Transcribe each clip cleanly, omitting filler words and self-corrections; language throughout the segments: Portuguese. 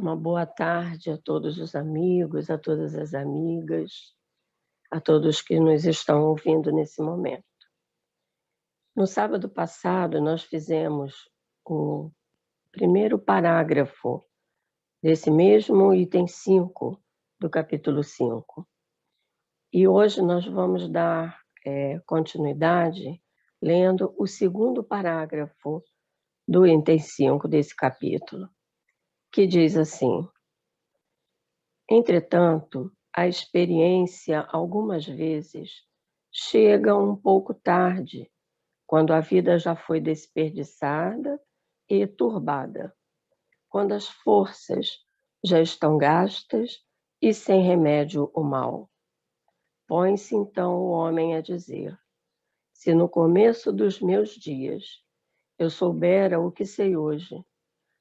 Uma boa tarde a todos os amigos, a todas as amigas, a todos que nos estão ouvindo nesse momento. No sábado passado, nós fizemos o primeiro parágrafo desse mesmo item 5 do capítulo 5. E hoje nós vamos dar continuidade lendo o segundo parágrafo do item 5 desse capítulo, que diz assim: entretanto, a experiência, algumas vezes, chega um pouco tarde, quando a vida já foi desperdiçada e turbada, quando as forças já estão gastas e sem remédio o mal. Põe-se então o homem a dizer: se no começo dos meus dias eu soubera o que sei hoje,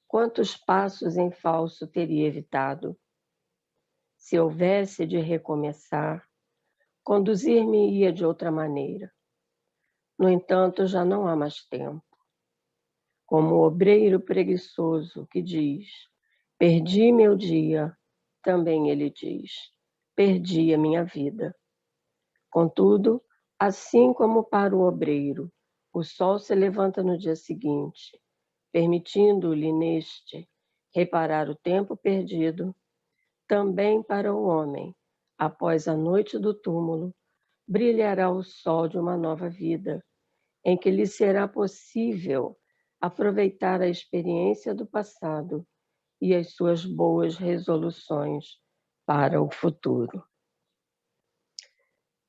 quantos passos em falso teria evitado? Se houvesse de recomeçar, conduzir-me-ia de outra maneira. No entanto, já não há mais tempo. Como o obreiro preguiçoso que diz: perdi meu dia, também ele diz: perdi a minha vida. Contudo, assim como para o obreiro, o sol se levanta no dia seguinte, permitindo-lhe neste reparar o tempo perdido, também para o homem, após a noite do túmulo, brilhará o sol de uma nova vida, em que lhe será possível aproveitar a experiência do passado e as suas boas resoluções para o futuro.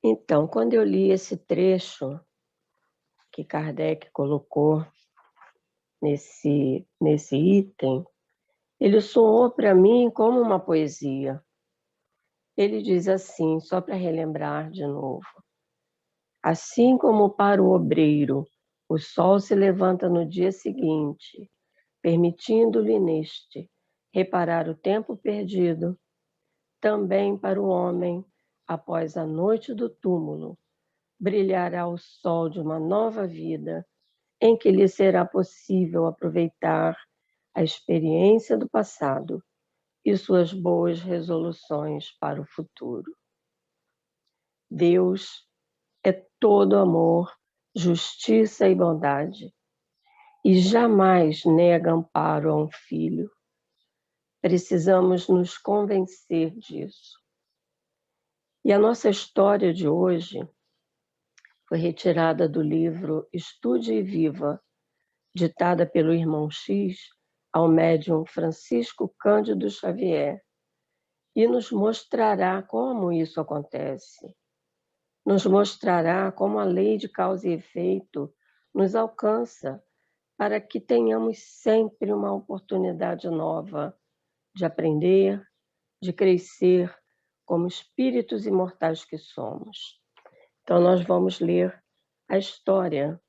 Então, quando eu li esse trecho que Kardec colocou nesse item, ele soou para mim como uma poesia. Ele diz assim, só para relembrar de novo: assim como para o obreiro o sol se levanta no dia seguinte, permitindo-lhe neste reparar o tempo perdido, também para o homem, após a noite do túmulo, brilhará o sol de uma nova vida, em que lhe será possível aproveitar a experiência do passado e suas boas resoluções para o futuro. Deus é todo amor, justiça e bondade, e jamais nega amparo a um filho. Precisamos nos convencer disso. E a nossa história de hoje foi retirada do livro Estude e Viva, ditada pelo irmão X ao médium Francisco Cândido Xavier, e nos mostrará como isso acontece. Nos mostrará como a lei de causa e efeito nos alcança para que tenhamos sempre uma oportunidade nova de aprender, de crescer como espíritos imortais que somos. Então, nós vamos ler a história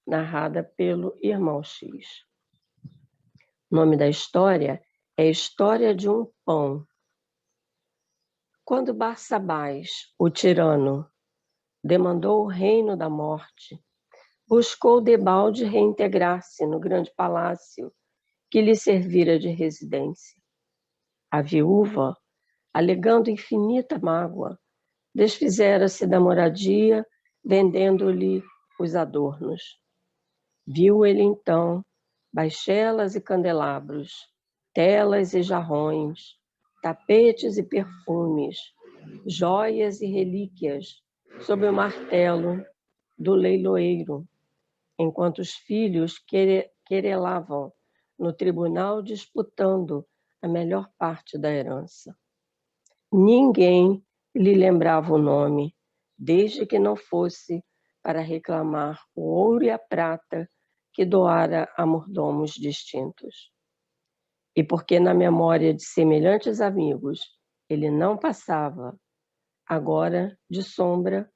narrada pelo irmão X. O nome da história é História de um Pão. Quando Barsabás, o tirano, demandou o reino da morte, buscou debalde reintegrar-se no grande palácio que lhe servira de residência. A viúva, alegando infinita mágoa, desfizera-se da moradia, vendendo-lhe os adornos. Viu ele então baixelas e candelabros, telas e jarrões, tapetes e perfumes, joias e relíquias sob o martelo do leiloeiro, enquanto os filhos querelavam no tribunal disputando a melhor parte da herança. Ninguém lhe lembrava o nome, desde que não fosse para reclamar o ouro e a prata que doara a mordomos distintos. E porque na memória de semelhantes amigos ele não passava, agora, de sombra,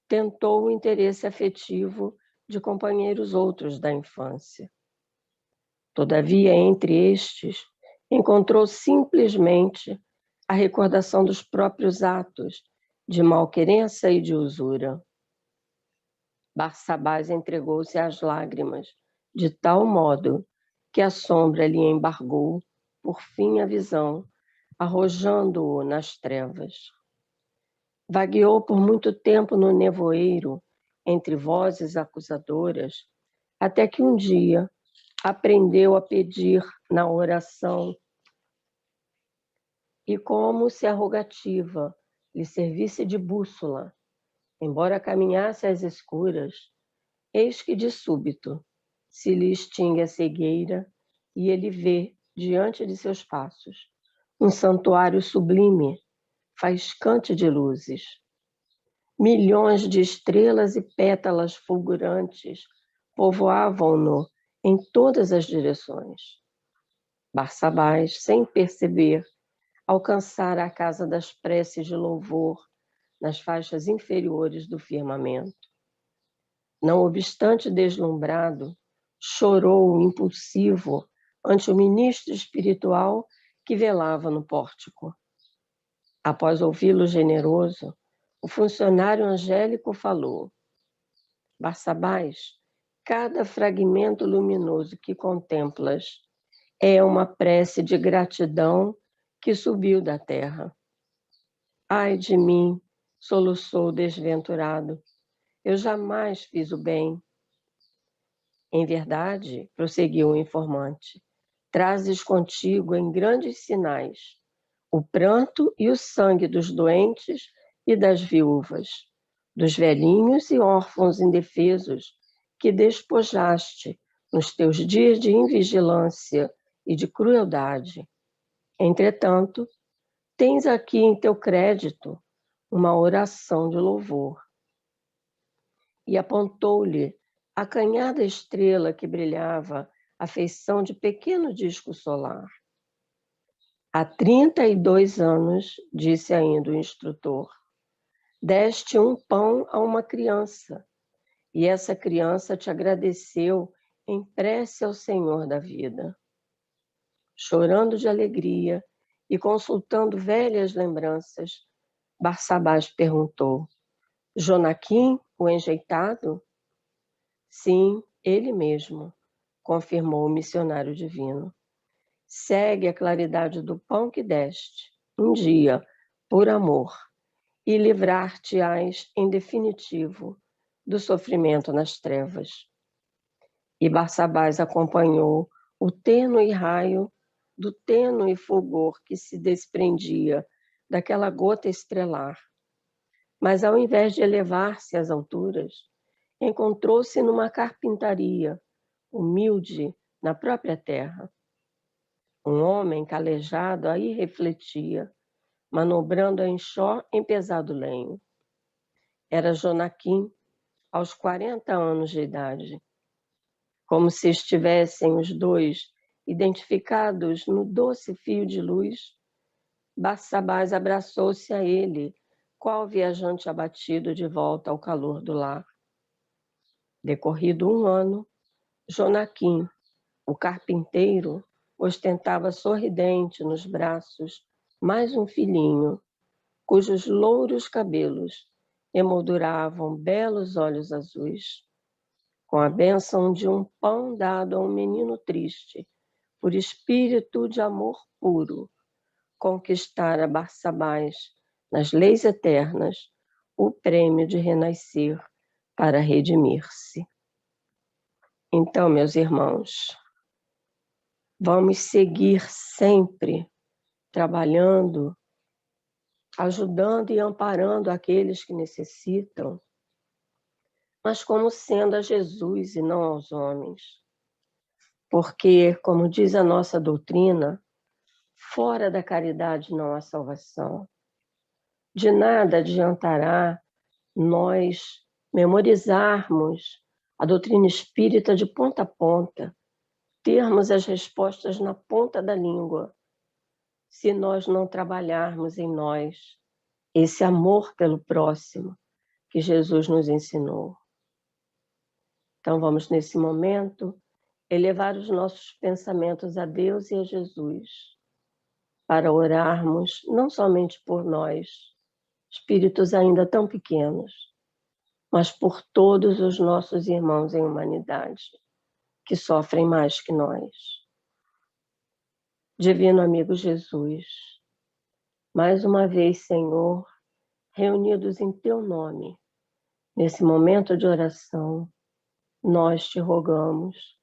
tentou o interesse afetivo de companheiros outros da infância. Todavia, entre estes, encontrou simplesmente a recordação dos próprios atos de malquerença e de usura. Barsabás entregou-se às lágrimas, de tal modo que a sombra lhe embargou por fim, a visão, arrojando-o nas trevas. Vagueou por muito tempo no nevoeiro, entre vozes acusadoras, até que um dia aprendeu a pedir na oração e, como se a rogativa lhe servisse de bússola, embora caminhasse às escuras, eis que de súbito se lhe extingue a cegueira e ele vê, diante de seus passos, um santuário sublime, faiscante de luzes. Milhões de estrelas e pétalas fulgurantes povoavam-no em todas as direções. Barsabás, sem perceber, alcançara a casa das preces de louvor nas faixas inferiores do firmamento. Não obstante deslumbrado, chorou impulsivo ante o ministro espiritual que velava no pórtico. Após ouvi-lo generoso, o funcionário angélico falou: Barsabás, cada fragmento luminoso que contemplas é uma prece de gratidão que subiu da terra. Ai de mim, soluçou o desventurado, eu jamais fiz o bem. Em verdade, prosseguiu o informante, trazes contigo em grandes sinais o pranto e o sangue dos doentes e das viúvas, dos velhinhos e órfãos indefesos que despojaste nos teus dias de invigilância e de crueldade. Entretanto, tens aqui em teu crédito uma oração de louvor. E apontou-lhe a acanhada estrela que brilhava à feição de pequeno disco solar. Há 32 anos, disse ainda o instrutor, deste um pão a uma criança, e essa criança te agradeceu em prece ao Senhor da vida. Chorando de alegria e consultando velhas lembranças, Barsabás perguntou: Jonaquim, o enjeitado? Sim, ele mesmo, confirmou o missionário divino. Segue a claridade do pão que deste, um dia, por amor, e livrar-te-ás, em definitivo, do sofrimento nas trevas. E Barsabás acompanhou o tênue raio do tênue fulgor que se desprendia daquela gota estrelar. Mas, ao invés de elevar-se às alturas, encontrou-se numa carpintaria, humilde na própria terra. Um homem calejado aí refletia, manobrando a enxó em pesado lenho. Era Jonaquim, aos 40 anos de idade. Como se estivessem os dois identificados no doce fio de luz, Barsabás abraçou-se a ele, qual viajante abatido de volta ao calor do lar. Decorrido um ano, Jonaquim, o carpinteiro, ostentava sorridente nos braços mais um filhinho, cujos louros cabelos emolduravam belos olhos azuis. Com a bênção de um pão dado a um menino triste, por espírito de amor puro, conquistara Barsabás, nas leis eternas, o prêmio de renascer para redimir-se. Então, meus irmãos, vamos seguir sempre trabalhando, ajudando e amparando aqueles que necessitam, mas como sendo a Jesus e não aos homens. Porque, como diz a nossa doutrina, fora da caridade não há salvação. De nada adiantará nós memorizarmos a doutrina espírita de ponta a ponta, termos as respostas na ponta da língua, se nós não trabalharmos em nós esse amor pelo próximo que Jesus nos ensinou. Então vamos, nesse momento, elevar os nossos pensamentos a Deus e a Jesus, para orarmos não somente por nós, espíritos ainda tão pequenos, mas por todos os nossos irmãos em humanidade, que sofrem mais que nós. Divino amigo Jesus, mais uma vez, Senhor, reunidos em Teu nome, nesse momento de oração, nós te rogamos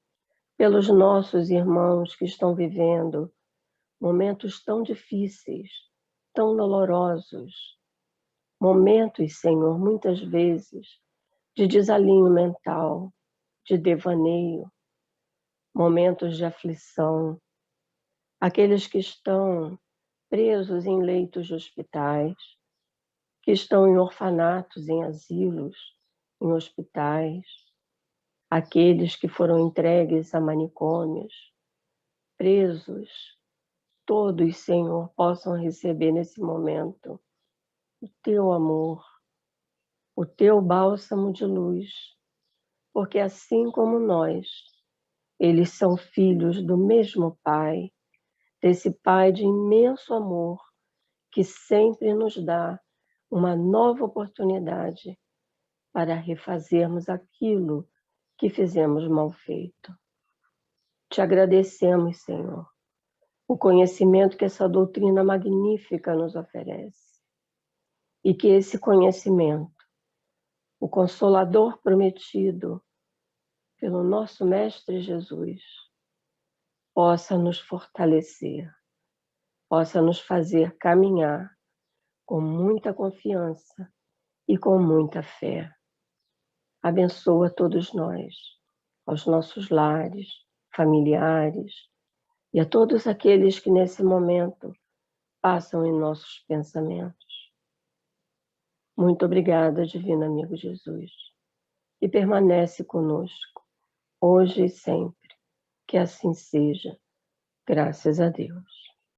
pelos nossos irmãos que estão vivendo momentos tão difíceis, tão dolorosos, momentos, Senhor, muitas vezes de desalinho mental, de devaneio, momentos de aflição, aqueles que estão presos em leitos de hospitais, que estão em orfanatos, em asilos, em hospitais, aqueles que foram entregues a manicômios, presos, todos, Senhor, possam receber nesse momento o Teu amor, o Teu bálsamo de luz, porque assim como nós, eles são filhos do mesmo Pai, desse Pai de imenso amor, que sempre nos dá uma nova oportunidade para refazermos aquilo que fizemos mal feito. Te agradecemos, Senhor, o conhecimento que essa doutrina magnífica nos oferece. E que esse conhecimento, o Consolador prometido pelo nosso Mestre Jesus, possa nos fortalecer, possa nos fazer caminhar com muita confiança e com muita fé. Abençoa todos nós, aos nossos lares, familiares e a todos aqueles que nesse momento passam em nossos pensamentos. Muito obrigada, Divino Amigo Jesus, e permanece conosco, hoje e sempre. Que assim seja, graças a Deus.